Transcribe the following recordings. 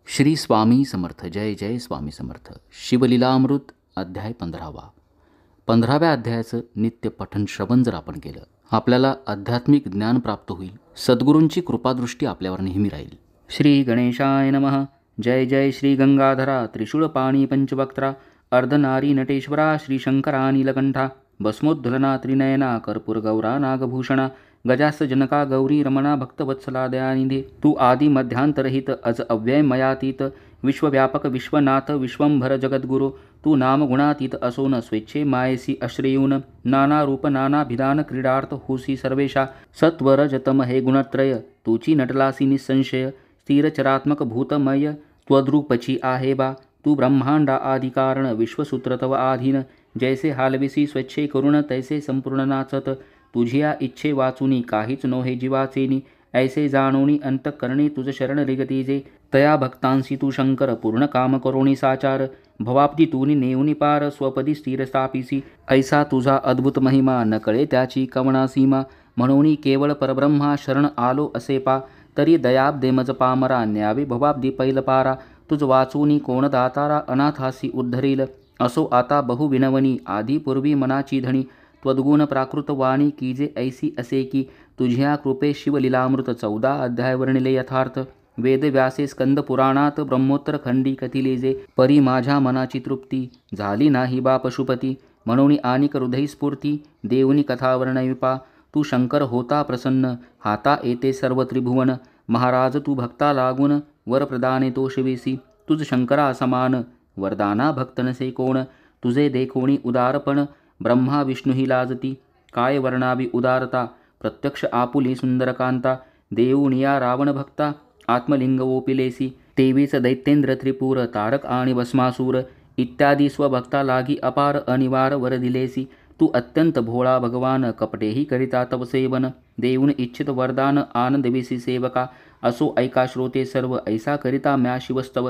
श्री स्वामी समर्थ. जय जय स्वामी समर्थ. शिवलीलामृत अध्याय 15वा. 15व्या अध्यायाचं नित्य पठण श्रवण जर आपण केलं, आपल्याला आध्यात्मिक ज्ञान प्राप्त होईल. सद्गुरूंची कृपादृष्टी आपल्यावर नेहमी राहील. श्री गणेशाय नमः. जय जय श्री गंगाधरा त्रिशूळपाणी पंचवक्त्रा अर्धनारी नटेश्वरा श्री शंकरा नीलकंठा भस्मोद्धलना त्रिनयना कर्पूर गौरा नागभूषणा गजास जनका गौरी रमणा भक्तवत्सला दयानिधे. तू आदि मध्यांतरहित अज अव्यय मयातीत विश्वव्यापक विश्वनाथ विश्वंभर जगद्गुरु. तू नामगुणातीत असोन स्वेच्छे मायसी अश्रेयून नाना रूप नाना भिधान क्रीडार्थ होसी सर्वेशा. सत्वर जतम हे गुणत्रय तूची नटलासी निसंशय स्थिरचरात्मक भूतमय त्वद्रूपची आहे बा. तू ब्रह्मांडा आदि कारण विश्वसूत्र तव आधीन जैसे हालविसी स्वच्छे करुण तैसे संपूर्ण नाचत. तुझिया इच्छे वाचुनी काहीच नोहे जीवाचेनी ऐसे जाणोनी अंतःकरणी तुझ शरण रिगतीजे. तया भक्तांसी तू शंकर पूर्ण काम करोनी साचार भवाब्दी तूनी नेऊनी पार स्वपदी स्थिर स्थापिसी. ऐसा तुझा अद्भुत महिमा न कळे त्याची कवना सीमा म्हणून केवळ परब्रह्मा शरण आलो असे पा. तरी दयाब्दे मज पामरा न्यावे भवाब्दी पैल पारा. तुझ वाचूनी कोण दातारा अनाथासी उद्धरील असो आता बहु विनवनी आधी पूर्वी मनाची धणी. त्वद्गुण प्राकृत वाणी कीजे ऐसी असे की तुझ्या कृपे शिवलीलामृत 14 अध्याय वर्णिले यथार्थ. वेदव्यासे स्कंद पुराणात ब्रह्मोत्तर खंडी कथिले जे. परी माझ्या मनाची तृप्ती झाली नाही बा पशुपती म्हणून आनिक हृदय स्फूर्ती देऊनी कथा वर्णविपा. तू शंकर होता प्रसन्न हाता येते सर्व त्रिभुवन. महाराज तू भक्ता लागून वर प्रदाने तो शिवेसी. तुझ शंकरा समान वरदाना भक्त नसे कोण. तुझे देखोणी उदारपण ब्रह्मा विष्णू ही लाजती. काय वर्णावी उदारता प्रत्यक्ष आपुली सुंदरकांता. देऊनिया रावण भक्ता आत्मलिंग ओपिलेसी. तेवीस दैत्येंद्र त्रिपूर तारक आणि भस्मासूर इत्यादी स्वभक्ता लागी अपार अनिवार वर दिलेसी. तू अत्यंत भोळा भगवान कपटेही करिता तव सेवन. देऊन इच्छित वरदान आनंदविसी सेवका. असो ऐका श्रोते सर्व ऐसा करिता म्या शिवस्तव.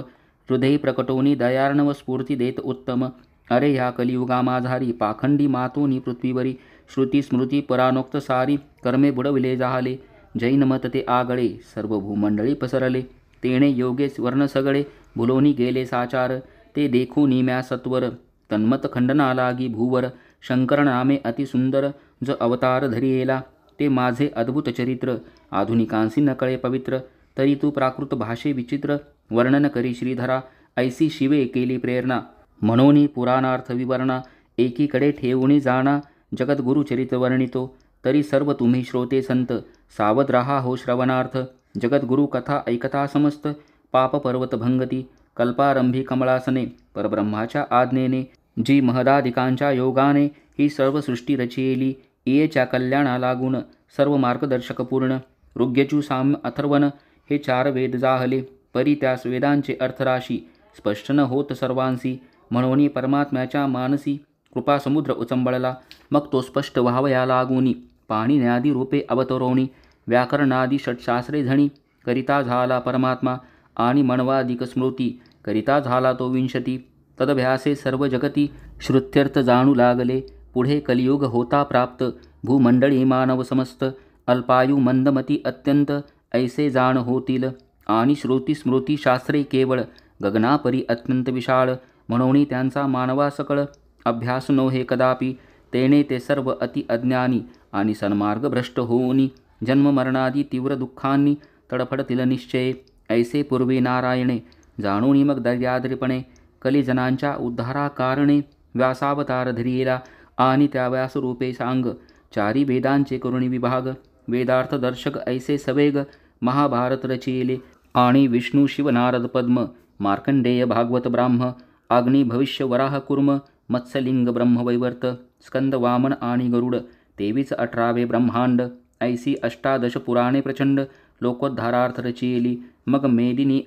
हृदय प्रकटोनी दयार्णव स्फूर्ती देत उत्तम. अरे ह्या कलियुगा माझारी पाखंडी मातोनी पृथ्वीवरी. श्रुती स्मृती परानोक्त सारी कर्मे बुडविले जाहले. जैन मत ते आगळे सर्व भूमंडळी पसरले. तेणे योगे वर्ण सगळे भुलोनी गेले साचार. ते देखूनी म्या सत्वर तन्मत खंडना लागी भूवर. शंकर नामे अतिसुंदर जो अवतार धरियेला. ते माझे अद्भुत चरित्र आधुनिकांसी नकळे पवित्र. तरी तू प्राकृत भाषे विचित्र वर्णन करी श्रीधरा. ऐसी शिवे केली प्रेरणा म्हणून पुराणार्थ विवरणा. एकीकडे ठेवूनी जाणा जगद्गुरु चरित वर्णितो. तरी सर्व तुम्ही श्रोते संत सावध रहा हो श्रवणार्थ. जगद्गुरु कथा ऐकता समस्त पाप पर्वत भंगती. कल्पारंभी कमळासने परब्रह्माच्या आज्ञेने जी महदादिकांच्या योगाने ही सर्व सृष्टी रचियेली. इयेच्या कल्याणा लागून सर्व मार्गदर्शक पूर्ण. ऋग्यजु साम्य अथर्वण हे 4 वेद जाहले. परी त्यास वेदांचे अर्थराशी स्पष्ट न होत सर्वांसी. म्हणून परमात्म्याच्या मानसी कृपा समुद्र उचंबळला. मग तो स्पष्ट व्हावया लागूनी पाणी न्यादी रूपे अवतरोणी. व्याकरणादी षटशास्त्रे झणी करिता झाला परमात्मा. आणि मणवादिक स्मृती करिता झाला तो 20. तदभ्यासे सर्व जगती श्रुत्यर्थ जाणू लागले. पुढे कलियुग होता प्राप्त भूमंडळी मानव समस्त. अल्पायू मंदमती अत्यंत ऐसे जाण होतील. आणि श्रुती स्मृती शास्त्रे केवळ गगनापरी अत्यंत विशाळ. म्हणून त्यांचा मानवा सकळ अभ्यास नोहे कदापि. तेने ते सर्व अति अज्ञानी आणि सन्मार्ग भ्रष्ट होऊनी जन्ममरणादी तीव्र दुःखांनी तडफडतील निश्चये. ऐसे पूर्वी नारायणे जाणूनी मग दर्याद्रिपणे कलिजनांच्या उद्धारा कारणे व्यासावतार धरियेला. आणि त्या व्यासरूपे सांग 4 वेदांचे करुणी विभाग. वेदार्थ दर्शक ऐसे सवेग महाभारत रचियेले. आणि विष्णू शिव नारद पद्म मार्कंडेय भागवत ब्राह्म अग्नी भविष्य वराह कुर्म मत्स्यलिंग ब्रह्मवैवर्त स्कंद वामन आणि गरुड 23-18 ब्रह्मांड. ऐसी 18 पुराणे प्रचंड लोकोद्धारार्थ रचियेली. मग मेदिनी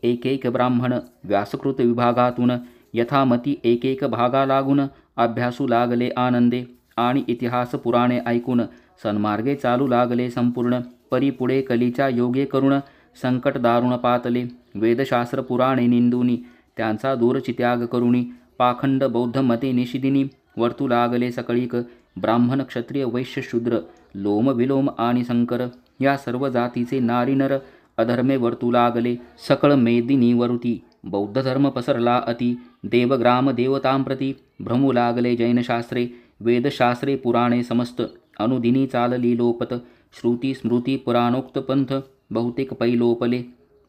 एकैक ब्राह्मण व्यासकृत विभागातून यथामती एकैक भागा लागून अभ्यासू लागले आनंदे. आणि इतिहास पुराणे ऐकून सन्मार्गे चालू लागले संपूर्ण. परी पुढे कलीच्या योगे करुण संकट दारुण पातले. वेदशास्त्र पुराणे निंदुनी त्यांचा दूरचित्याग करुणी. पाखंड बौद्ध मते निषिदिनी वर्तू लागले सकळीक. ब्राह्मण क्षत्रिय वैश्य शूद्र लोम विलोम आणि संकर या सर्व जातीचे नारी नर अधर्मे वर्तू लागले सकळ मेदिनी वरुती बौद्ध धर्म पसरला अति देवग्राम देवतां प्रती भ्रमू लागले जैनशास्त्रे वेदशास्त्रे पुराणे समस्त अनुदिनी चालली लोपत श्रुती स्मृती पुराणोक्त पंथ बहुतेक पैलोपले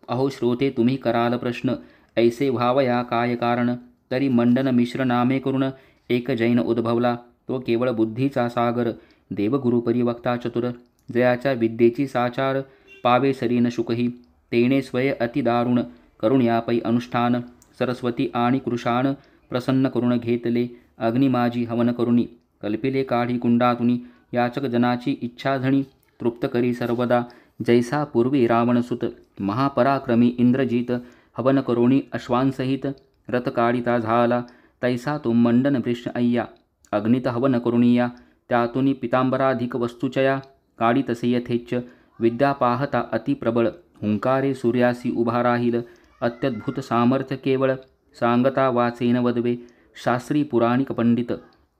अहो श्रोते तुम्ही कराल प्रश्न ऐसे व्हावया काय कारण तरी मंडन मिश्र नामे करून एक जैन उद्भवला तो केवळ बुद्धीचा सागर देवगुरु परिवक्ता चतुर जयाच्या विद्येची साचार पावे सरीन शुकही तेने स्वय अति दारुण करून यापै अनुष्ठान सरस्वती आणि कृशान प्रसन्न करून घेतले अग्नी माझी हवन करुणी कल्पिले काढी कुंडातुनी याचक जनाची इच्छा धणी तृप्त करी सर्वदा जैसा पूर्वी रावणसुत महापराक्रमी इंद्रजित हवन करोणी अश्वांसहित रथ काढिता झाला तैसा तो मंडन कृष्ण अय्या अग्नित हवन करुणीया त्यातुनी पितांबराधिक वस्तुचया काढितसे यथेच्छ विद्या पाहता अतिप्रबळ हुंकारे सूर्यासी उभा राहील अत्यद्भुत सामर्थ्य केवळ सांगता वाचेन वदवे शास्त्री पुराणिक पंडित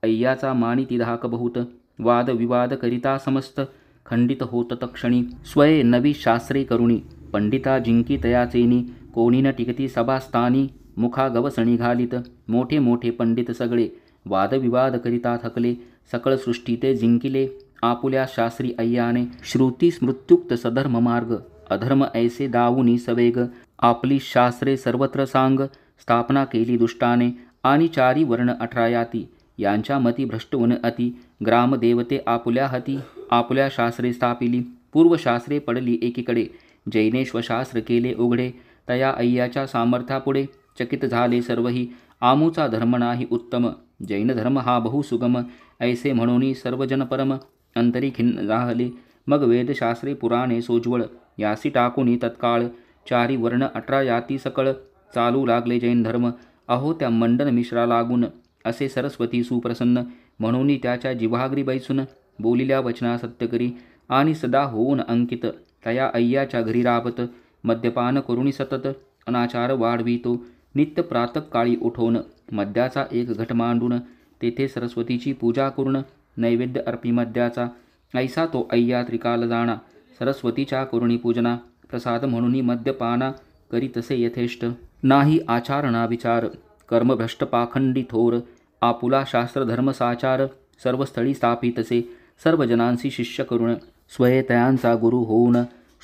अय्याचा मानिती धाक बहुत वाद विवाद करिता समस्त खंडित होत तक्षणी स्वये नवी शास्त्रे करुणी पंडिता जिंकी तयाचेनी कोणी न टिकती सभास्थानी मुखा गवसणी घालित मोठे मोठे पंडित सगळे वादविवाद करिता थकले सकळ सृष्टी ते जिंकिले आपुल्या शास्त्री अय्याने श्रुती स्मृत्युक्त सधर्म मार्ग अधर्म ऐसे दावुनी सवेग आपली शास्त्रे सर्वत्र सांग स्थापना केली दुष्टाने आणि चारी वर्ण 18 याती यांच्या मती भ्रष्टवन अति ग्रामदेवते आपुल्या हती आपुल्या शास्त्रे स्थापिली पूर्वशास्त्रे पडली एकीकडे जैनेश्वशास्त्र केले उघडे तया अय्याच्या सामर्थ्यापुढे चकित झाले सर्वही आमूचा धर्म नाही उत्तम जैन धर्म हा बहुसुगम ऐसे म्हणून सर्वजन परम अंतरी खिन्न राहले मग वेदशास्त्रे पुराणे सोज्वळ यासी टाकुनी तत्काळ चारी वर्ण 18 याती सकळ चालू लागले जैन धर्म अहो त्या मंडन मिश्रा लागून असे सरस्वती सुप्रसन्न म्हणून त्याच्या जिव्हाग्री बैसून बोलिल्या वचना सत्यकरी आणि सदा होऊन अंकित तया अय्याच्या घरी राबत मद्यपान करुणी सतत अनाचार वाढवितो नित्य प्रातःकाळी उठवून मद्याचा एक घट मांडून तेथे सरस्वतीची पूजा करून नैवेद्य अर्पी मद्याचा ऐसा तो अय्या त्रिकाल जाणा सरस्वतीच्या करुणी पूजना प्रसाद म्हणून मद्यपाना करीतसे यथेष्ट नाही आचारणा विचार कर्मभ्रष्ट पाखंडी थोर आपुला शास्त्र धर्म साचार सर्व स्थळी स्थापितसे सर्व जनांसी शिष्य करुण स्वयतयांचा गुरु होऊन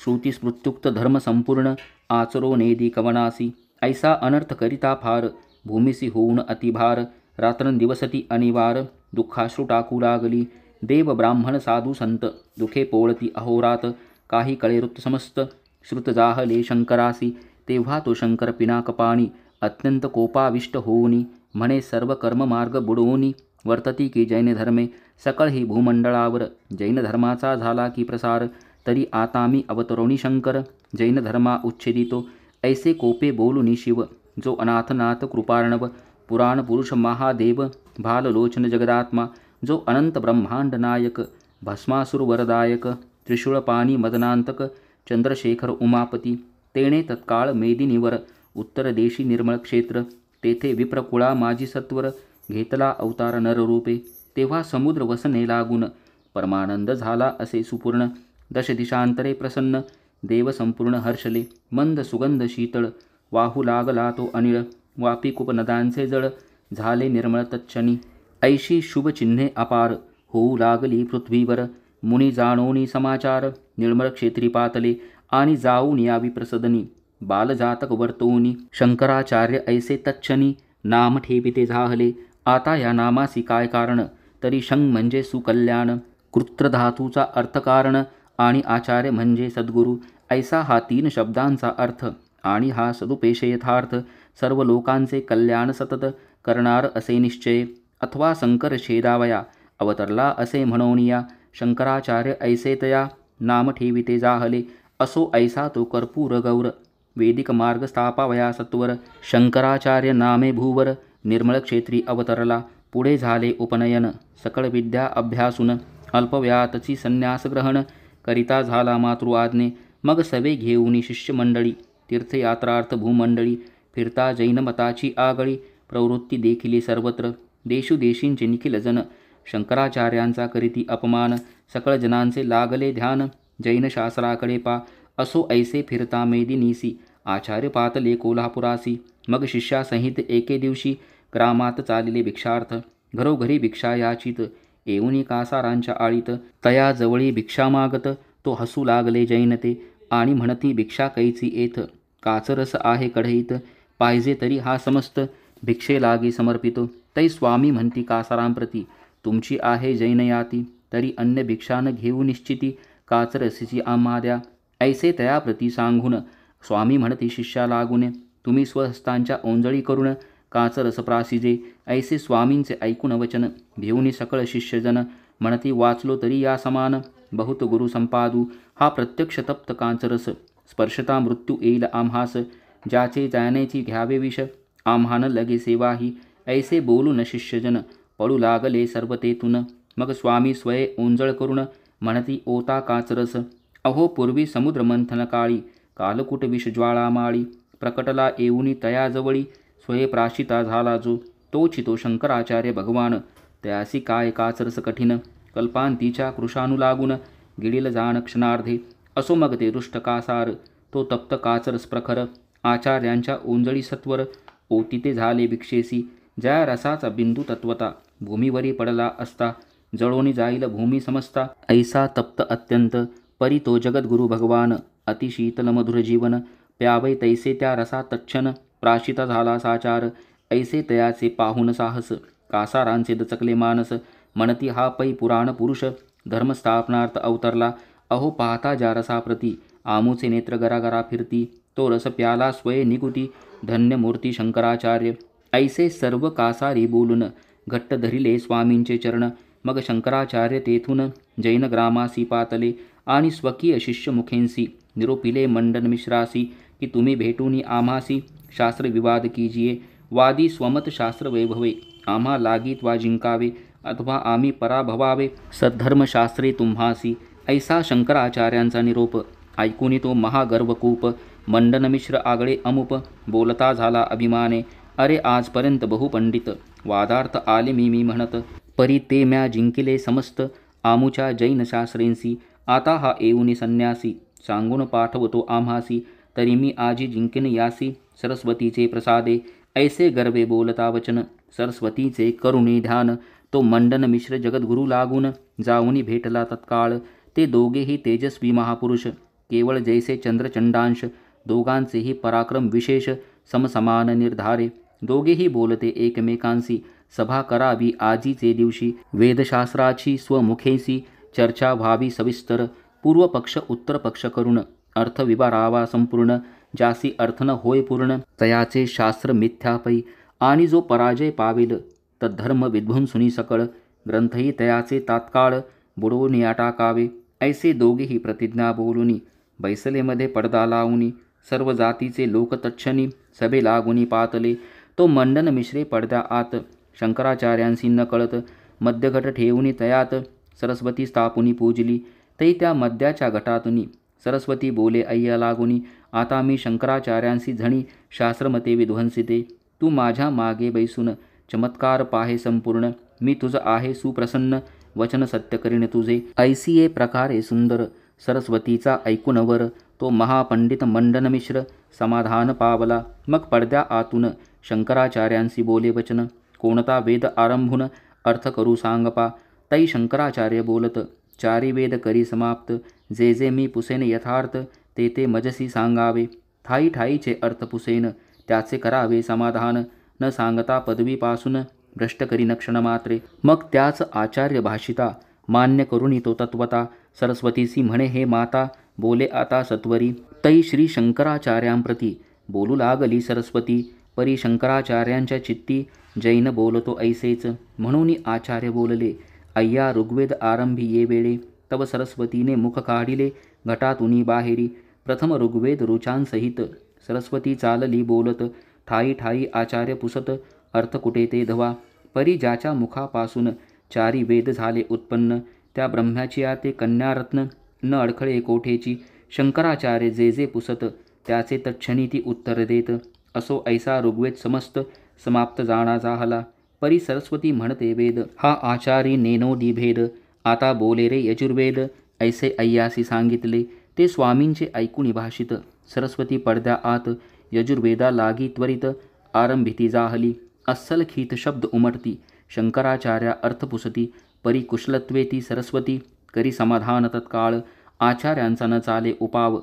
श्रुती स्मृत्युक्त धर्म संपूर्ण आचरो नेदी कवनासी ऐसा अनर्थ करिता फार भूमिसी होऊन अतिभार रात्रंदिवसती अनिवार दुःखाश्रू टाकू लागली देव ब्राह्मण साधू संत दुखे पोळती अहोरात काही कळेरुत समस्त श्रुत जाहले शंकरासी तेव्हा तो शंकर पिनाकपाणी अत्यंत कोपाविष्ट होऊनी म्हणे सर्व कर्ममार्ग बुडवूनी वर्तती की जैन धर्मे सकळ ही भूमंडळावर जैन धर्माचा झाला की प्रसार तरी आता मी अवतरोणी शंकर जैन धर्मा उच्छेदितो ऐसे कोपे बोलुनी शिव जो अनाथनाथ कृपार्णव पुराण पुरुष महादेव भाललोचन जगदात्मा जो अनंत ब्रह्मांड नायक भस्मासुर वरदायक त्रिशूळपाणी मदनांतक चंद्रशेखर उमापती तेणे तत्काळ मेदिनीवर उत्तर देशी निर्मळ क्षेत्र तेथे विप्रकुळा माजी सत्वर घेतला अवतार नररूपे तेव्हा समुद्र वसने लागून परमानंद झाला असे सुपूर्ण दश दिशांतरे प्रसन्न देव संपूर्ण हर्षले मंद सुगंध शीतळ वाहू लागला तो अनिळ वापी नदांचे जळ झाले निर्मळ तच्छनी ऐशी शुभचिन्हे अपार होऊ लागली पृथ्वीवर मुनी जाणोनी समाचार निर्मळ क्षेत्री पातले आणि जाऊन यावी प्रसदनी बालजातक वर्तोनी शंकराचार्य ऐसे तच्छनी नाम ठेविते झाले आता या नामासी काय कारण तरी शंग म्हणजे सुकल्याण कृत्रधातूचा अर्थकारण आणि आचार्य म्हणजे सद्गुरू ऐसा हा 3 शब्दांचा अर्थ आणि हा सदुपेश यथार्थ सर्व लोकांचे कल्याण सतत करणार असे निश्चय अथवा शंकर छेदावया अवतरला असे म्हणोनिया शंकराचार्य ऐसे तया नाम ठेविते जाहले असो ऐसा तो कर्पूर गौर वेदिक मार्ग स्थापावया सत्वर शंकराचार्य नामे भूवर निर्मळ क्षेत्री अवतरला पुढे झाले उपनयन सकळ विद्या अभ्यासून अल्पव्यातची संन्यास ग्रहण करिता झाला मातृ आज्ञे मग सवे घेऊनी शिष्यमंडळी तीर्थयात्रार्थ भूमंडळी फिरता जैनमताची आगळी प्रवृत्ती देखिली सर्वत्र देशोदेशींचे निखिल जन शंकराचार्यांचा करीती अपमान सकळ जनांचे लागले ध्यान जैन शास्त्राकडे पा असो ऐसे फिरता मेदिनीसी आचार्य पातले कोल्हापुरासी. मग शिष्यासहित एके दिवशी ग्रामात चालिले भिक्षार्थ. घरोघरी भिक्षा याचित येऊनी कासारांच्या आळीत. तया जवळी भिक्षा मागत तो हसू लागले जैनते आणि म्हणती भिक्षा कैची येथ. काचरस आहे कढईत पाहिजे तरी हा समस्त भिक्षे लागे समर्पितो. तै स्वामी म्हणती कासारांप्रती तुमची आहे जैनयाती तरी अन्य भिक्षान घेऊ निश्चिती काचरसीची आम्हा द्या. ऐसे तयाप्रती सांगून स्वामी म्हणती शिष्या लागून तुम्ही स्वहस्तांच्या ओंजळी करून काचरस प्रासिजे. ऐसे स्वामींचे ऐकून वचन घेऊन सकळ शिष्यजन म्हणती वाचलो तरी या समान बहुत गुरु संपादू. हा प्रत्यक्ष तप्त कांचरस स्पर्शता मृत्यू येईल आम्हास. ज्याचे जाण्याची घ्यावे विष आम्हान लगे सेवाही. ऐसे बोलून शिष्यजन पळू लागले सर्व तेथून. मग स्वामी स्वये ओंजळ करून म्हणती ओता काचरस. अहो पूर्वी समुद्र मंथन काळी कालकूट विष ज्वाळा माळी. प्रकटला येऊनी तयाजवळी स्वये प्राशिता झाला जो. तोची तो शंकराचार्य भगवान त्यासी काय काचरस कठीण. कल्पांतीच्या कृशानु लागून गिळील जाण क्षणार्धे. असो मग ते रुष्ट कासार तो तप्त काचरस प्रखर. आचार्यांच्या ओंजळी सत्वर ओतिते झाले भिक्षेसी. ज्या रसाचा बिंदू तत्वता भूमीवरी पडला असता जळोनी जाईल भूमी समजता. ऐसा तप्त अत्यंत परी तो जगद्गुरु भगवान. अतिशीतल मधुर जीवन प्यावै तैसे त्या रसा तच्छन प्राशिता झाला साचार. ऐसे तयाचे पाहून साहस कासारांचे दचकले मानस. म्हणती हा पै पुराण पुरुष धर्मस्थापनार्थ अवतरला. अहो पाहता ज्या रसाप्रती आमूचे नेत्र गरागरा फिरती. तो रस प्याला स्वये निकुती धन्य मूर्ती शंकराचार्य. ऐसे सर्व कासारी बोलून घट्ट धरिले स्वामींचे चरण. मग शंकराचार्य तेथून जैन ग्रामासी पातले आणि स्वकीय शिष्य मुखेंसी निरोपिले मंडन मिश्रासी की तुम्ही भेटूनी आम्हासी शास्त्र विवाद कीजिये. वादी स्वमत शास्त्र वैभवे आम्हा लागित वा जिंकावे अथवा आम्ही पराभवावे सद्धर्मशास्त्रे तुम्हासी. ऐसा शंकराचार्यांचा निरोप ऐकूनी तो महागर्वकूप. मंडन मिश्र आगळे अमुप बोलता झाला अभिमाने. अरे आजपर्यंत बहुपंडित वादार्थ आले मी म्हणत परी ते म्या जिंकिले समस्त आमुच्या जैन शास्त्रेंसी. आता हा येऊनी संन्यासी सांगून पाठवतो आम्हासी. तरी मी आजी जिंकिन यासी सरस्वतीचे प्रसादे. ऐसे गर्वे बोलता वचन सरस्वतीचे करुणी ध्यान. तो मंडन मिश्र जगद्गुरु लागून जाऊनी भेटला तत्काळ. ते दोघेही तेजस्वी महापुरुष केवळ जैसे चंद्रचंडांश. दोघांचेही पराक्रम विशेष समसमान निर्धारे. दोघेही बोलते एकमेकांशी सभा करावी आजीचे दिवशी. वेदशास्त्राची स्वमुखेसी चर्चा व्हावी सविस्तर. पूर्व पक्ष उत्तर पक्ष करून अर्थ विभारावा संपूर्ण. ज्यासी अर्थ न होय पूर्ण तयाचे शास्त्र मिथ्यापै. आणि जो पराजय पावेल तद्धर्म विध्वंसुनी सकळ. ग्रंथही तयाचे तात्काळ बुडवून या टाकावे. ऐसे दोघेही प्रतिज्ञा बोलुनी बैसलेमध्ये पडदा लावूनी. सर्व जातीचे लोक तच्छनी सभे लागुनी पातले. तो मंडन मिश्रे पडद्या आत शंकराचार्यांसी न कळत मध्यघट ठेवूनी तयात सरस्वती स्थापुनी पूजली. तै त्या मद्याच्या घटातुनी सरस्वती बोले अय्या लागुनी. आता मी शंकराचार्यांसी झणी शास्त्रमते विध्वंसिते. तू माझ्या मागे बैसून चमत्कार पाहे संपूर्ण. मी तुझ आहे सुप्रसन्न वचन सत्य करीन तुझे. ऐसी ये प्रकारे सुंदर सरस्वतीचा ऐकून वर तो महापंडित मंडन मिश्र समाधान पावला. मग पडद्या आतून शंकराचार्यांसी बोले वचन कोणता वेद आरंभून अर्थ करू सांगपा. तै शंकराचार्य बोलत चारी वेद करी समाप्त. जे जे मी पुसेन यथार्थ ते ते मजसी सांगावे. ठाई ठाईचे अर्थ पुसेन त्याचे करावे समाधान. न सांगता पदवीपासून भ्रष्ट करी नक्षण मात्रे. मग त्याच आचार्य भाषिता मान्य करुणी तो तत्वता. सरस्वतीसी म्हणे हे माता बोले आता सत्वरी. तै श्री शंकराचार्यांप्रती बोलू लागली सरस्वती. परी शंकराचार्यांच्या चित्ती जैन बोलतो ऐसेच. म्हणून आचार्य बोलले अय्या ऋग्वेद आरंभी ये वेळे. तव सरस्वतीने मुख काढिले घटातुनी बाहेरी. प्रथम ऋग्वेद रुचांसहित सरस्वती चालली बोलत. ठाई ठाई आचार्य पुसत अर्थ कुठे ते धवा. परी ज्याच्या मुखापासून चारी वेद झाले उत्पन्न. त्या ब्रह्म्याची आते कन्यारत्न न अडखळे कोठेची. शंकराचार्य जे जे पुसत त्याचे तच्छणी ती उत्तर देत. असो ऐसा ऋग्वेद समस्त समाप्त जाणा झाला. परी सरस्वती म्हणते वेद हा आचारी नेनोदी भेद. आता बोले रे यजुर्वेद ऐसे अय्यासी सांगितले. ते स्वामींचे ऐकून भाषित. सरस्वती पडद्या आत यजुर्वेदा लागी त्वरित. आरंभिती जाहली अस्सल खीत शब्द उमटती. शंकराचार्या अर्थ पुसती. परी कुशलत्वे ती सरस्वती. करी समाधान तत्काळ. आचार्यांचा न चाले उपाव.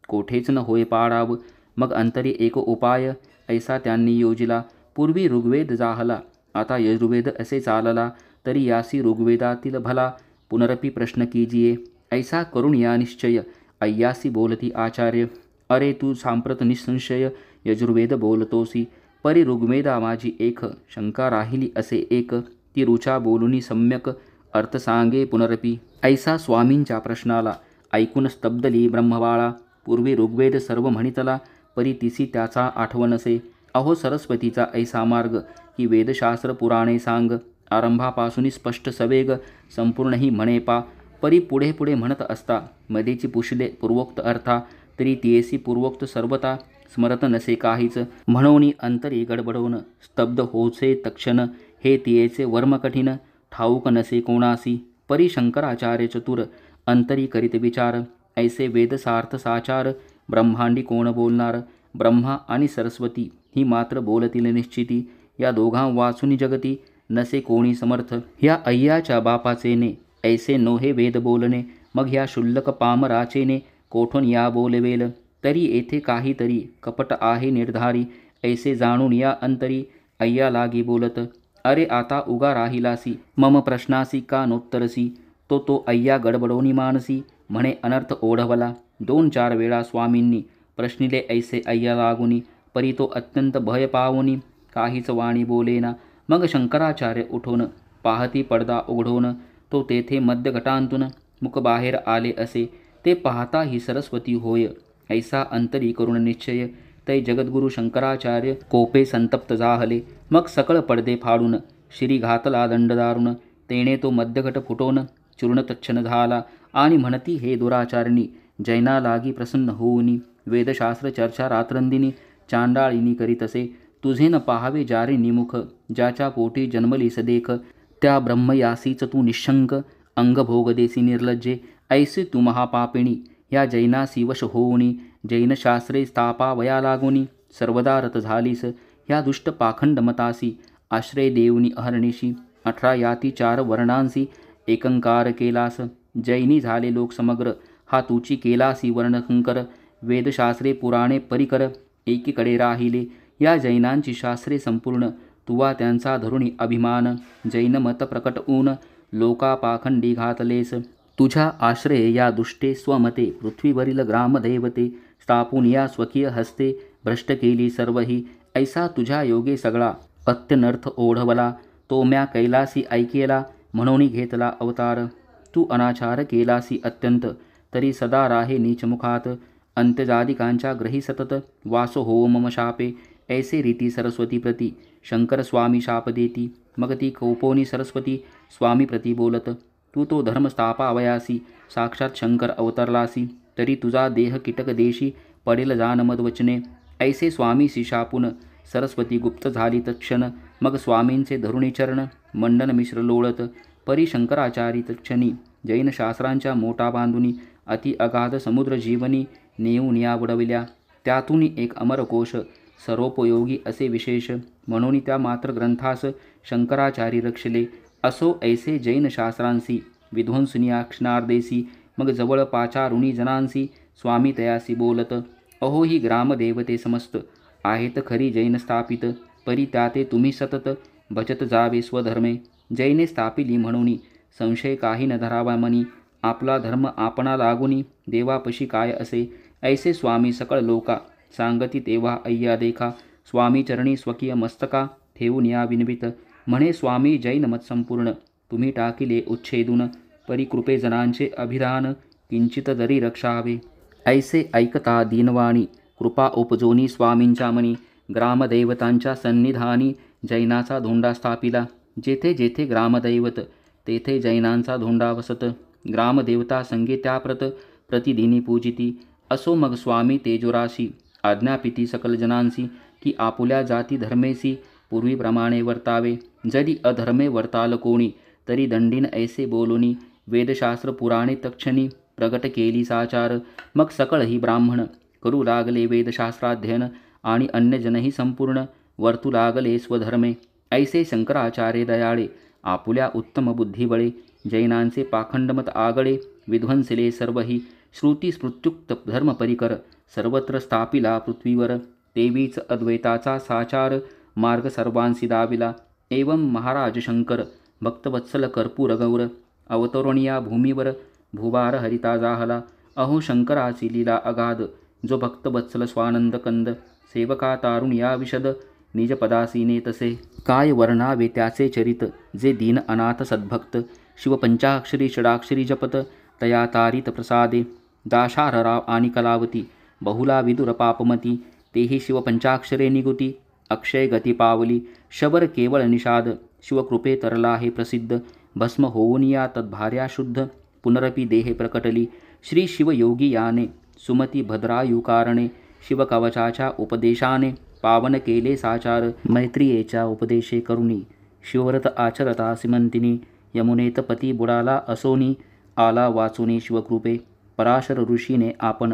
कोठेच न होय पाडाव. मग अंतरी एक उपाय ऐसा त्यांनी योजिला. पूर्वी ऋग्वेद जाहला आता यजुर्वेद असे चालला. तरी यासी ऋग्वेदातील भला. पुनरपी प्रश्न कीजिये ऐसा करून या निश्चय. अय्यासी बोलती आचार्य. अरे तू सांप्रत निसंशय यजुर्वेद बोलतोसी. परी ऋग्वेदा माझी एक. शंका राहिली असे एक. ती रुचा बोलुनी सम्यक. अर्थ सांगे पुनरपी. ऐसा स्वामींच्या प्रश्नाला ऐकून स्तब्धली ब्रह्मबाळा. पूर्वी ऋग्वेद सर्व म्हणितला. परी तिसी त्याचा आठवणसे. अहो सरस्वतीचा ऐसा मार्ग की वेदशास्त्र पुराणे सांग. आरंभापासून स्पष्ट सवेग संपूर्ण ही म्हणे पा. परी पुढे पुढे म्हणत असता मध्येची पुशले पूर्वोक्त अर्था. तरी तियेसी पूर्वोक्त सर्वता स्मरत नसे काहीच. म्हणून अंतरी गडबडवून स्तब्ध होचे तक्षण. हे तियेचे वर्म कठीण ठाऊक नसे कोणासी. परी शंकराचार्य चतुर अंतरी करीत विचार. ऐसे वेदसार्थ साचार ब्रह्मांडी कोण बोलणार. ब्रह्मा आणि सरस्वती ही मात्र बोलतील निश्चिती. या दोघां वाचुनी जगती नसे कोणी समर्थ. ह्या अय्याच्या बापाचेने ऐसे नोहे वेद बोलणे. मग ह्या शुल्लक पामराचेने कोठून या बोलवेल. तरी येथे काहीतरी कपट आहे निर्धारी. ऐसे जाणून या अंतरी अय्या लागी बोलत. अरे आता उगा राहिलासी मम प्रश्नासी का नोत्तरसी. तो अय्या गडबडोनी मानसी म्हणे अनर्थ ओढवला. 2-4 वेळा स्वामींनी प्रश्निले ऐसे अय्या लागुनी. परी तो अत्यंत भय पावुनी काहीच वाणी बोलेना. मग शंकराचार्य उठून पाहती पडदा उघडून. तो तेथे मध्यगटांतून मुख बाहेर आले असे. ते पाहता ही सरस्वती होय ऐसा अंतरी करून निश्चय. तै जगद्गुरु शंकराचार्य कोपे संतप्त जाहले. मग सकळ पडदे फाडून शिरी घातला दंड दारुण. तेने तो मध्यगट फुटून चूर्ण तच्छन झाला. आणि म्हणती हे दुराचारिणी जैना लागी प्रसन्न होऊनी. वेदशास्त्र चर्चा रात्रंदिनी चांडाळीनी करीतसे. तुझे न पाहावे जारे निमुख ज्याच्या पोटी जन्मलीस देख. त्या ब्रह्मयासीच तू निशंक अंगभोग देसी निर्लज्जे. ऐसे तू महापापिणी या जैनासी वश होऊनी. जैनशास्त्रे स्थापावया लागुनी सर्वदा रत झालीस. ह्या दुष्ट पाखंड मतासी आश्रय देऊनी अहर्निशी. 18 याती 4 वर्णांसी एकंकार केलास. जैनी झाले लोक समग्र हा तुची केलासी वर्णकंकर. वेदशास्त्रे पुराणे परिकर एकीकडे राहिले. या जैनांची शास्त्रे संपूर्ण तुवा त्यांचा धरुणी अभिमान. जैन मत प्रकट ऊन लोका पाखंडी घातलेस. तुझ्या आश्रये या दुष्टे स्वमते पृथ्वीवरील ग्रामदैवते. स्थापून या स्वकीय हस्ते भ्रष्ट केली सर्वही. ऐसा तुझ्या योगे सगळा अत्यनर्थ ओढवला. तो म्या कैलासी ऐकेला म्हणून घेतला अवतार. तू अनाचार केलासी अत्यंत तरी सदा राहे नीचमुखात. अंत्यजादिकांच्या ग्रही सतत वासो हो मम शापे. ऐसे रीती सरस्वती प्रती शंकर स्वामी शाप देती. मग ती कोपोनी सरस्वती स्वामी प्रती बोलत. तू तो धर्म स्थापावयासी साक्षात शंकर अवतरलासी. तरी तुझा देह कीटक देशी पडेल जान मदवचने. ऐसे स्वामीसी शापून सरस्वती गुप्त झाली तत्क्षण. मग स्वामींचे धरुणी चरण मंडन मिश्र लोळत. परी शंकराचारी तत्क्षणी जैनशास्त्रांच्या मोठा बांधुनी अति अगाध समुद्र जीवनी नेऊन या बुडविल्या. त्यातून एक अमरकोश सर्वोपयोगी असे विशेष म्हणून त्या मात्र ग्रंथास शंकराचारी रक्षले. असो ऐसे जैनशास्त्रांसी विध्वंसनी क्षणार्देसी. मग जवळ पाचारुणी जनांसी स्वामी तयासी बोलत. अहो ही ग्रामदेवते समस्त आहेत खरी जैन स्थापित. परी त्याते तुम्ही सतत भजत जावे स्वधर्मे. जैने स्थापिली म्हणून संशय काही न धरावा मनी. आपला धर्म आपणा लागुनी देवापशी काय असे. ऐसे स्वामी सकळ लोका सांगती तेव्हा अय्या देखा. स्वामी चरणी स्वकीय मस्तका ठेवून या विनवित. म्हणे स्वामी जैन मत संपूर्ण तुम्ही टाकिले उच्छेदून. परी कृपे जनांचे अभिधान किंचित जरी रक्षावे. ऐसे ऐकता दीनवाणी कृपा उपजोनी स्वामींच्या मनी. ग्रामदैवतांच्या सन्निधानी जैनाचा धोंडा स्थापिला. जेथे जेथे ग्रामदैवत तेथे जैनांचा धोंडा वसत. ग्रामदेवता संगे त्याप्रत प्रतिदिनी पूजिती. असो मग स्वामी तेजोराशी आज्ञापिती सकल जनांसी की आपुल्या जाती धर्मेसी पूर्वीप्रमाणे वर्तावे. जरी अधर्मे वर्ताल कोणी तरी दंडीन ऐसे बोलुनी. वेदशास्त्र पुराणे तक्षणी प्रगट केली साचार. मग सकळही ब्राह्मण करू लागले वेदशास्त्राध्ययन, आणि अन्यजनही संपूर्ण वर्तू लागले स्वधर्मे. ऐसे शंकराचार्य दयाळे आपुल्या उत्तम बुद्धिबळे, जैनांचे पाखंडमत आगळे विध्वंसिले सर्वही. श्रुती स्मृत्युक्त धर्म परिकर सर्वत्र स्थापिला पृथ्वीवर. तेवीच अद्वैताचा साचार मार्ग सर्वांसी दाविला. एवं महाराज शंकर भक्तवत्सल कर्पूर गौर, अवतरणिया भूमीवर भुवार हरिता जाहला. अहो शंकराची लीला अगाध, जो भक्तवत्सल स्वानंद कंद. सेवका तारुण्या विशद निजपदासीने तसे. काय वर्णावे त्याचे चरित, जे दीन अनाथ सद्भक्त. शिवपंचाक्षरी षडाक्षरी जपत तया तारित प्रसादे. दाशारराव आणि कलावती बहुला विदुर पापमती. तेही शिवपंचाक्षरे निगुती अक्षय गती पावली. शबर केवळ निषाद शिवकृपे तरला हे प्रसिद्ध. भस्म होऊन या तद्भार्या शुद्ध पुनरपी देहे प्रकटली. श्री शिवयोगी याने सुमती भद्रायुकारणे. शिवकवचाच्या उपदेशाने पावन केले साचार. मैत्रियेच्या उपदेशे करुणी शिवव्रत आचरता सिमंतिनी. यमुनेत पती बुडाला असोनी, आला वाचुनी शिवकृपे. पराशर ऋषीने आपण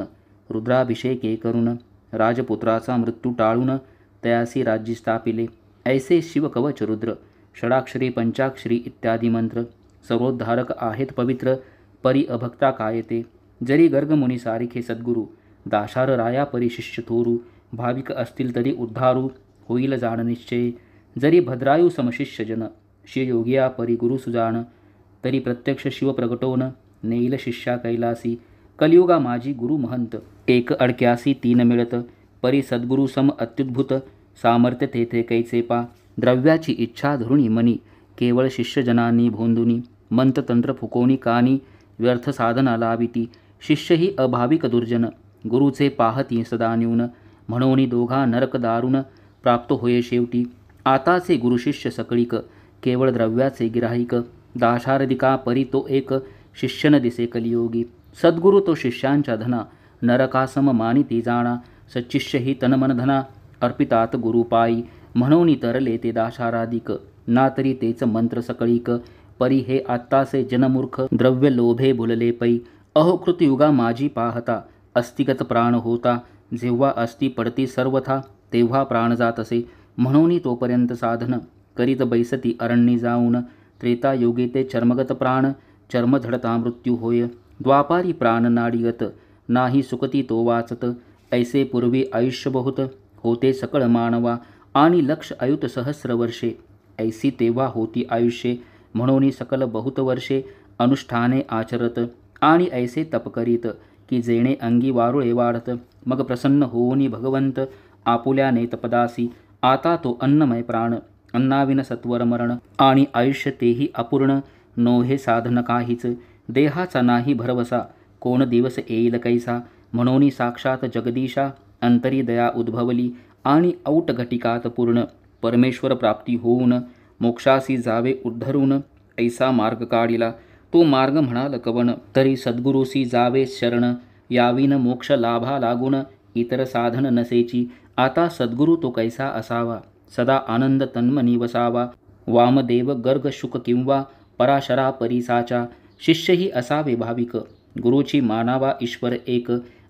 रुद्राभिषेके करून, राजपुत्राचा मृत्यू टाळून तयासी राज्य स्थापिले. ऐसे शिवकवच रुद्र षडाक्षरी पंचाक्षरी इत्यादी मंत्र सर्वोद्धारक आहेत पवित्र. परी अभक्ता कायते जरी गर्गमुनी सारिखे सद्गुरू. दाशार राया परी शिष्य थोरू, भाविक असतील तरी उद्धारू होईल जाण निश्चय. जरी भद्रायू समशिष्य जन शिवयोगिया परी गुरु सुजान. तरी प्रत्यक्ष शिव प्रगटोन नेईल शिष्या कैलासी. कलियुगा माझी गुरु महंत एक अडक्यासी तीन मिळत. परी सद्गुरु सम अत्युद्भुत सामर्थ्य तेथे कैचे पा. द्रव्याची इच्छा धरुणी मनी केवळ शिष्यजनांनी भोंदुनी. मंत्रतंत्र फुकोणी कानी व्यर्थ साधना लाविती. शिष्यही अभाविक दुर्जन गुरुचे पाहती सदा न्यून. म्हणून दोघा नरक दारुण प्राप्त होये शेवटी. आताचे गुरुशिष्य सकळीक केवळ द्रव्याचे गिराहिक. दाशारदिका परी तो एक शिष्य न दिसे कलियोगी. सद्गुरु तो शिष्यांच्या धना नरकासम मानिती जाणा. सच्चिष्य ही तनमनधना अर्पितात गुरुपायी. म्हणून तरले ते दाशाराधिक ना तरी तेच मंत्र सकळीक. परी हे आत्ताचे जनमूर्ख द्रव्य लोभे भुलले पै. अहो कृतयुगा माझी पाहता अस्तिगत प्राण होता. जेव्हा अस्ति पडती सर्वथा तेव्हा प्राण जात असे. म्हणून तोपर्यंत साधन करीत बैसती अरण्ये जाऊन. त्रेतायुगे ते चर्मगत प्राण चर्म झडता मृत्यू होय. द्वापारी प्राण नाडीगत नाही सुखती तो वाचत. ऐसे पूर्वी आयुष्य बहुत होते सकळ मानवा, आणि लक्ष अयुत सहस्र वर्षे. ऐसी तेव्हा होती आयुष्ये, म्हणून सकल बहुत वर्षे अनुष्ठाने आचरत. आणि ऐसे तप करीत की जेणे अंगी वारुळे वाढत. मग प्रसन्न होऊनी भगवंत आपुल्याने तपदासी. आता तो अन्नमय प्राण अन्नाविन सत्वर मरण. आणि आयुष्य तेही अपूर्ण नोहे साधन काहीच. देहाचा नाही भरवसा कोण दिवस येईल कैसा. म्हणून साक्षात जगदीशा अंतरी दया उद्भवली. आणि औट घटिकात पूर्ण परमेश्वर प्राप्ती होऊन मोक्षासी जावे उद्धरून. ऐसा मार्ग काढिला तो मार्ग म्हणाल कवन. तरी सद्गुरुसी जावे शरण याविन मोक्ष लाभा लागून. इतर साधन नसेची. आता सद्गुरु तो कैसा असावा सदा आनंद तन्मनी वसावा. वामदेव गर्ग शुक किंवा पराशरा परीसाचा. शिष्यही असावे भाविक गुरुची मानावा ईश्वर एक.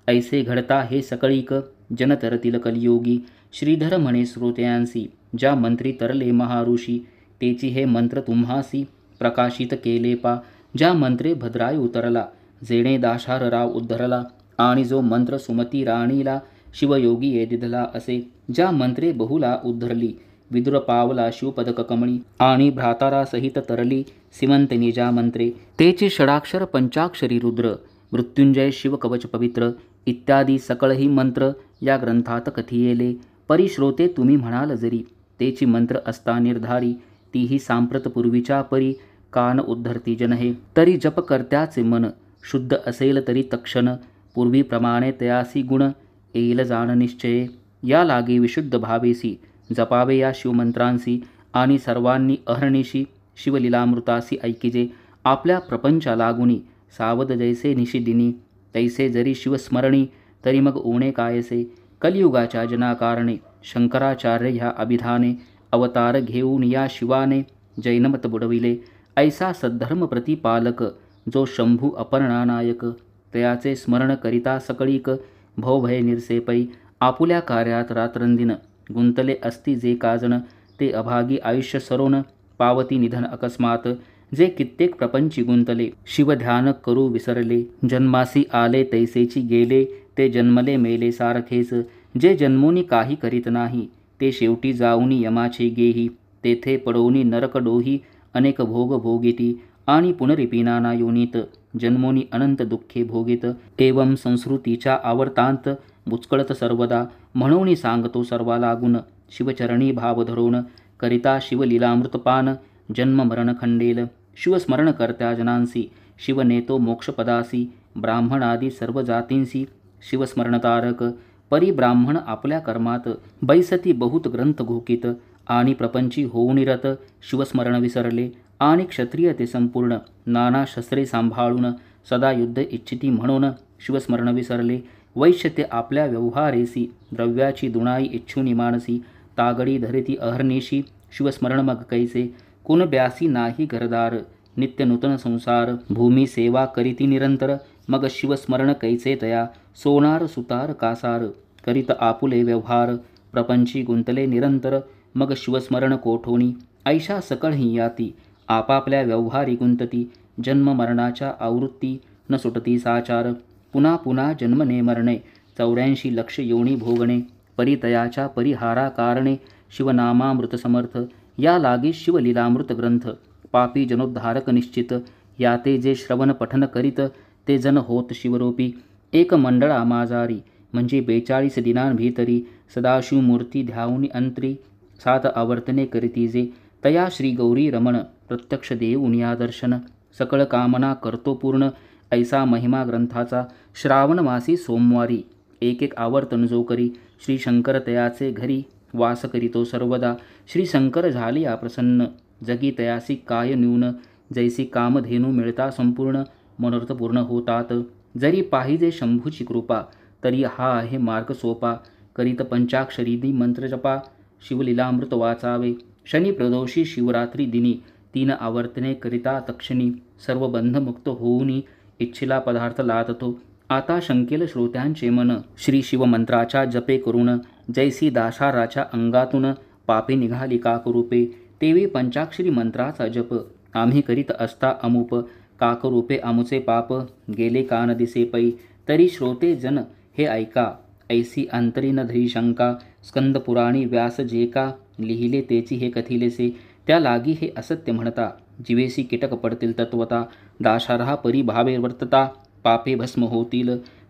ऐसे घडता हे सकळीक जन तरतील कलियोगी. श्रीधर म्हणे श्रोत्यांसी ज्या मंत्री तरले महाऋषी. तेची हे मंत्र तुम्हासी प्रकाशित केले पा. ज्या मंत्रे भद्रायू उतरला जेणे दाशारराव उद्धरला. आणि जो मंत्र सुमती राणीला शिवयोगी ये दिधला असे. ज्या मंत्रे बहुला उद्धरली विदुर पावला शिवपदक कमळी. आणि भ्रातारा सहित तरली सिमंतनी ज्या मंत्रे. तेचे षडाक्षर पंचाक्षरी रुद्र मृत्युंजय शिवकवच पवित्र इत्यादी सकळही मंत्र या ग्रंथात कथियेले. परिश्रोते तुम्ही म्हणाल जरी तेची मंत्र असता निर्धारी. तीही सांप्रत पूर्वीच्या परी कान उद्धरती जनहे. तरी जपकर्त्याचे मन शुद्ध असेल तरी तक्षण पूर्वीप्रमाणे तयासी गुण येईल जाण निश्चये. या लागे विशुद्ध भावेसी जपावे या शिवमंत्रांसी. आणि सर्वांनी अहर्निशी शिवलीलामृतासी ऐकिजे. आपल्या प्रपंचा लागुनी सावध जैसे निशिदिनी. तैसे जरी शिवस्मरणी तरी मग ओणे कायसे. कलियुगाच्या जनाकारणे शंकराचार्य ह्या अभिधाने. अवतार घेऊन या शिवाने जैनमत बुडविले. ऐसा सद्धर्म प्रतिपालक जो शंभू अपर्णानायक. तयाचे स्मरण करिता सकळीक भवभय निरसेपै आपुल्या कार्यात रात्रंदिन गुंतले असती जे काजण ते अभागी आयुष्य सरोन पावती निधन अकस्मात जे कित्येक प्रपंची गुंतले शिवध्यान करू विसरले जन्मासी आले तैसेची गेले ते जन्मले मेले सारखेच जे जन्मोनी काही करीत नाही ते शेवटी जाऊनी यमाचे गेही तेथे पडोनी नरक डोही अनेक भोग भोगिती आणि पुनरिपिनाना योनीत जन्मोनी अनंत दुःखे भोगित एवं संस्कृतीच्या आवर्तांत बुचकळत सर्वदा म्हणून सांगतो सर्वा लागून शिवचरणी भाव धरून करिता शिवलीलामृतपान जन्म मरण खंडेल शिवस्मरण करत्या जनांसी शिव नेतो मोक्षपदासी ब्राह्मणादी सर्व जातींसी शिवस्मरणतारक परिब्राह्मण आपल्या कर्मात बैसती बहुत ग्रंथ घोकित आणि प्रपंची होऊन रत शिवस्मरण विसरले आणि क्षत्रिय ते संपूर्ण नाना शस्त्रे सांभाळून सदा युद्ध इच्छिती म्हणून शिवस्मरण विसरले वैश्य ते आपल्या व्यवहारेसी द्रव्याची दुणाई इच्छुनी मानसी तागडी धरिती अहर्निशी शिवस्मरण मग कैसे कुणब्यासी नाही घरदार नित्य नूतन संसार भूमी सेवा करीती निरंतर मग शिवस्मरण कैसे तया सोनार सुतार कासार करीत आपुले व्यवहार प्रपंची गुंतले निरंतर मग शिवस्मरण कोठोनी ऐशा सकळ ही याती आपापल्या व्यवहारी गुंतती जन्म मरणाच्या आवृत्ती न सुटती साचार पुन्हा पुन्हा जन्मने मरणे 84 लक्ष योनी भोगणे परितयाच्या परिहारा कारणे शिवनामामृत समर्थ या लागी शिवलीलामृत ग्रंथ पापी जनोद्धारक निश्चित याते जे श्रवण पठन करीत ते जन होत शिवरूपी एक मंडळा माजारी म्हणजे 42 दिनांभीतरी सदाशिव मूर्ती ध्याऊनी अंतरी 7 आवर्तने करीती जे तया श्री गौरी रमण प्रत्यक्ष देऊन या दर्शन सकळ कामना करतो पूर्ण ऐसा महिमा ग्रंथाचा श्रावण मासी सोमवारी एक एक आवर्तन जो करी श्री शंकर तयाचे घरी वास करीतो सर्वदा श्री शंकर झाले या प्रसन्न जगी तयासी काय न्यून जैसी कामधेनू मिळता संपूर्ण मनोरथ पूर्ण होतात जरी पाहिजे शंभूची कृपा तरी हा आहे मार्ग सोपा करीत पंचाक्षरीदी मंत्र जपा शिवलीलामृत वाचावे शनी प्रदोषी शिवरात्री दिनी 3 आवर्तने करिता तक्षणी सर्व बंधमुक्त होऊनी इच्छिला पदार्थ लादतो आता शंकेल श्रोत्यांचे मन श्री शिवमंत्राच्या जपे करून जैसी दाशाराच्या अंगातून पापे निघाली काकरूपे तेवी पंचाक्षरी मंत्राचा जप आम्ही करीत असता अमुप काकरूपे आमुचे पाप गेले कान दिसे पै तरी श्रोते जन हे ऐका ऐसी अंतरी न धरी शंका स्कंदपुराणी व्यास जे का लिहिले तेची हे कथिलेसे त्या लागी हे असत्य म्हणता जीवेसी कीटक पडतील तत्वता दाशारहा परिभावे वर्तता पापे भस्म होतील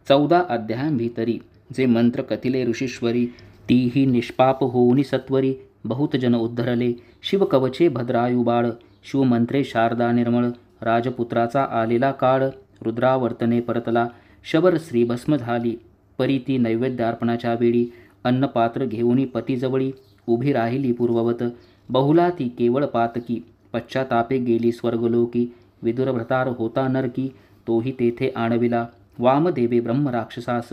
14 अध्यायांभीतरी जे मंत्र कथिले ऋषीश्वरी तीही निष्पाप होऊनी सत्वरी बहुत जन उद्धरले शिवकवचे भद्रायुबाळ शिवमंत्रे शारदा निर्मळ राजपुत्राचा आलेला काळ रुद्रावर्तने परतला शबर श्रीभस्म झाली परी नैवेद्यार्पणाच्या वेळी अन्नपात्र घेऊनी पतीजवळी उभी राहिली पूर्ववत बहुला ती केवळ पातकी पश्चातापे गेली स्वर्गलोकी विदुरभ्रतार होता नरकी तोही तेथे आणविला वामदेवे ब्रह्मराक्षसास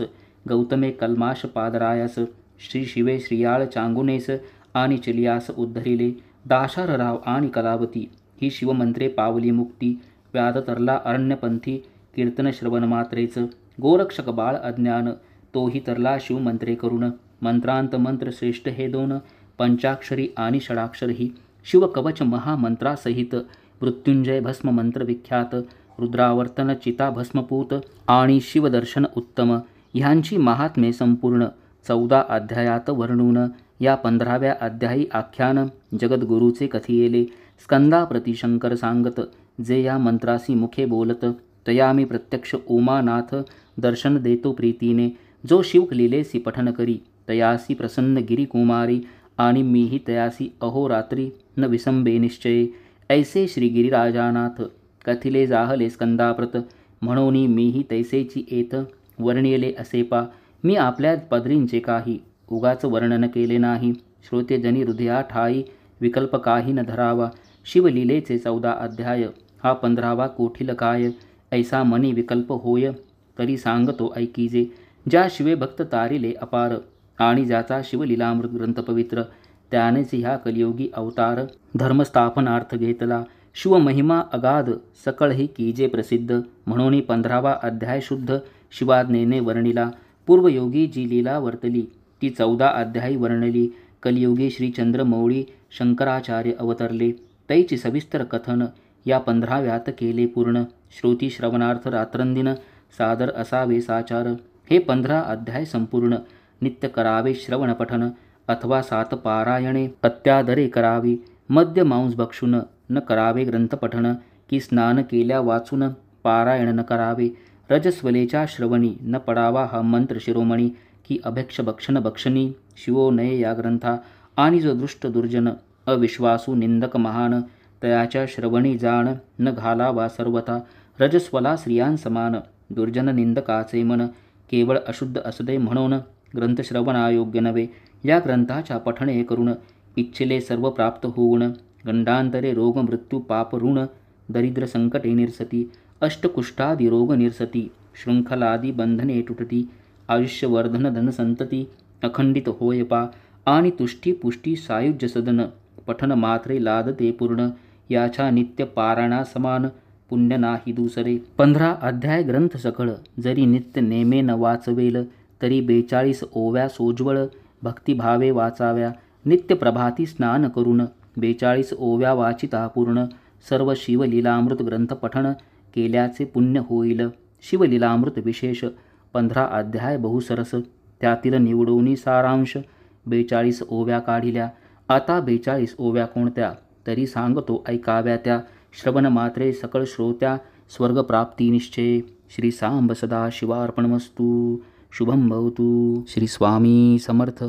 गौतमे कल्माश पादरायास श्री शिवे श्रियाळ चांगुनेस आणि चिलियास उद्धरिले दाशारराव आणि कलावती ही शिवमंत्रे पावली मुक्ती व्याध तरला अरण्यपंथी कीर्तन श्रवण मात्रेच गोरक्षक बाळ अज्ञान तोही तरला शिवमंत्रे करुण मंत्रांत मंत्र श्रेष्ठ हे 2 पंचाक्षरी आणि षडाक्षरही शिवकवच महामंत्रासहित मृत्युंजय भस्म मंत्र विख्यात रुद्रावर्तन चिता भस्मपूत आणि शिवदर्शन उत्तम ह्यांची महात्म्ये संपूर्ण 14 अध्यायात वर्णून या 15व्या अध्यायी आख्यान जगद्गुरूचे कथियेले स्कंदाप्रती शंकर सांगत जे या मंत्रासी मुखे बोलत तया मी प्रत्यक्ष उमानाथ दर्शन देतो प्रीतीने जो शिवलीलेसी पठन करी तयासी प्रसन्न गिरिकुमारी आणि मीही तयासी अहोरात्री न विसंबे निश्चये ऐसे श्री गिरिराजानाथ कथिले जाहले स्कंदाप्रत म्हणून मीही तैसेची येत वर्णिले असे पा मी आपल्या पदरींचे काही उगाच वर्णन केले नाही श्रोतेजनी हृदया ठाई विकल्प काही न धरावा शिवलीलेचे 14 अध्याय हा 15वा कोठील काय ऐसा मनी विकल्प होय तरी सांगतो ऐकीजे ज्या शिवे भक्त तारिले अपार आणि ज्याचा शिवलीलामृत ग्रंथ पवित्र त्यानेच ह्या कलियुगी अवतार धर्मस्थापनार्थ घेतला शिवमहिमा अगाध सकळ ही कीजे प्रसिद्ध, म्हणून 15वा अध्याय शुद्ध शिवाज्ञेने वर्णिला. पूर्वयोगी जी लीला वर्तली ती 14 अध्यायी वर्णली. कलियुगी श्री चंद्रमौळी शंकराचार्य अवतरले, तैची सविस्तर कथन या 15व्यात केले पूर्ण. श्रुती श्रवणार्थ रात्रंदिन सादर असावे साचार. हे 15 अध्याय संपूर्ण नित्य करावे श्रवण पठन, अथवा 7 पारायणे अत्यादरे करावी. मद्य मांस भक्षून न करावे ग्रंथपठन, की स्नान केल्या वाचून पारायण न करावे. रजस्वलेच्या श्रवणी न पडावा हा मंत्र शिरोमणी, की अभक्ष भक्षण भक्षणी शिवो नये या ग्रंथा. आणि जो दृष्ट दुर्जन अविश्वासू निंदक महान, तयाच्या श्रवणी जाण न घालावा सर्वथा. रजस्वला स्त्रियांसमान दुर्जन निंदकाचे मन, केवळ अशुद्ध असते म्हणून ग्रंथश्रवणायोग्य नव्हे. या ग्रंथाच्या पठणे करून इच्छिले सर्व प्राप्त होऊन, गंडांतरे रोग मृत्यू पाप ऋण दरिद्र संकटे निरसती. अष्टकुष्ठादी रोग निरसती, शृंखलादी बंधने तुटती. आयुष्यवर्धन धनसंतती अखंडित होय पा, आणि तुष्टी पुष्टी सायुज्य सदन पठन मात्रे लादते पूर्ण. याच्या नित्य पारायणा समान पुण्य नाही दुसरे. 15 अध्याय ग्रंथ सकळ जरी नित्य नेमे न वाचवेल, तरी 42 ओव्या सोज्वळ भक्तिभावे वाचाव्या. नित्य प्रभाती स्नान करून 42 ओव्या वाचिता पूर्ण. सर्व शिवलीलामृत ग्रंथ पठण केल्याचे पुण्य होईल. शिवलीलामृत विशेष 15 अध्याय बहुसरस, त्यातील निवडोनी सारांश 42 ओव्या काढिल्या. आता 42 ओव्या कोणत्या तरी सांगतो ऐकाव्या त्या. श्रवण मात्रे सकळ श्रोत्या स्वर्गप्राप्ती निश्चय. श्री सांब सदा शिवार्पणमस्तु. शुभम भवतु. श्री स्वामी समर्थ.